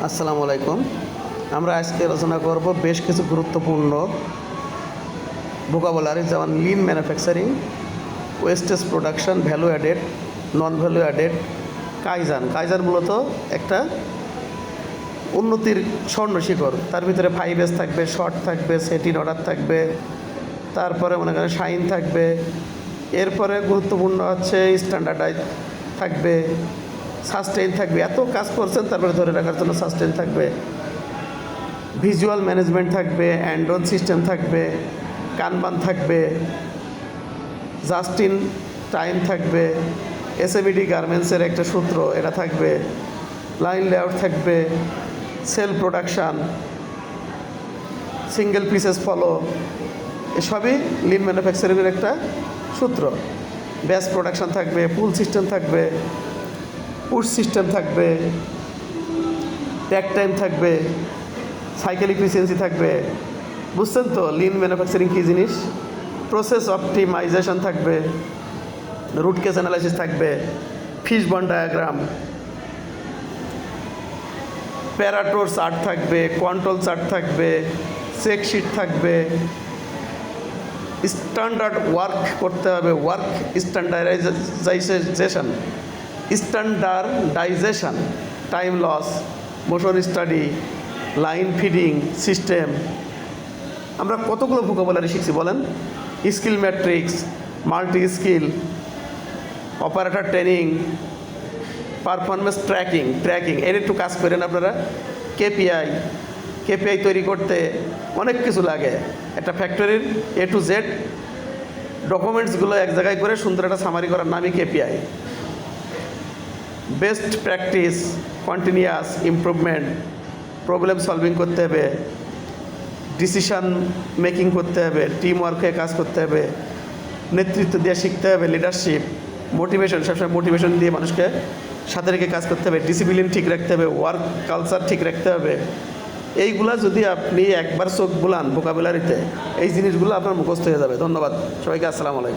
আসসালামু আলাইকুম। আমরা আজকে আলোচনা করব বেশ কিছু গুরুত্বপূর্ণ ভোকাবুলারি, যেমন lean manufacturing, wastage production, value added, non value added, kaizen. Kaizen মূলত একটা উন্নতির স্বর্ণ শিখর। তার ভিতরে 5S থাকবে, শর্ট থাকবে, সেট ইন অর্ডার থাকবে, তারপরে মনে করেন শাইন থাকবে। এরপরে গুরুত্বপূর্ণ হচ্ছে স্ট্যান্ডার্ডাইজ থাকবে, সাস্টেইন থাকবে। এত কাজ করছেন, তারপরে ধরে রাখার জন্য সাস্টেইন থাকবে, ভিজুয়াল ম্যানেজমেন্ট থাকবে, অ্যান্ড্রয়েড সিস্টেম থাকবে, কানবান থাকবে, জাস্ট ইন টাইম থাকবে, এসএমইডি গার্মেন্টসের একটা সূত্র এটা থাকবে, লাইন লেআউট থাকবে, cell production, single pieces flow, এসবই লিন ম্যানুফ্যাকচারিংয়ের একটা সূত্র। ব্যাচ প্রোডাকশান থাকবে, পুল সিস্টেম থাকবে, পুশ সিস্টেম থাকবে, ট্যাক টাইম থাকবে, সাইকেল ইফিসিয়েন্সি থাকবে। বুঝছেন তো লিন ম্যানুফ্যাকচারিং কী জিনিস? প্রসেস অপটিমাইজেশন থাকবে, রুট কেস অ্যানালাইসিস থাকবে, ফিশবন ডায়াগ্রাম, প্যারাটোর চার্ট থাকবে, কন্ট্রোল চার্ট থাকবে, চেক শিট থাকবে, স্ট্যান্ডার্ড ওয়ার্ক করতে হবে, work standardisation, time loss, motion study, line feeding system. আমরা কতগুলো ভোকাবুলারি শিখছি বলেন? Skill matrix, multi skill, operator training, performance tracking এর একটু কাজ করেন আপনারা। কেপিআই তৈরি করতে অনেক কিছু লাগে। একটা ফ্যাক্টরির A to Z ডকুমেন্টসগুলো এক জায়গায় করে সুন্দর একটা সামারি করার নামই KPI. Best practice, continuous improvement, problem solving করতে হবে, ডিসিশন মেকিং করতে হবে, টিম ওয়ার্কে কাজ করতে হবে, নেতৃত্ব দিয়ে শিখতে হবে, লিডারশিপ, মোটিভেশন, সবসময় মোটিভেশন দিয়ে মানুষকে সাথে রেখে কাজ করতে হবে, ডিসিপ্লিন ঠিক রাখতে হবে, ওয়ার্ক কালচার ঠিক রাখতে হবে। এইগুলা যদি আপনি একবার চোখ বুলান ভোকাবুলারিতে, এই জিনিসগুলো আপনার মুখস্থ হয়ে যাবে। ধন্যবাদ সবাইকে। আসসালামু আলাইকুম।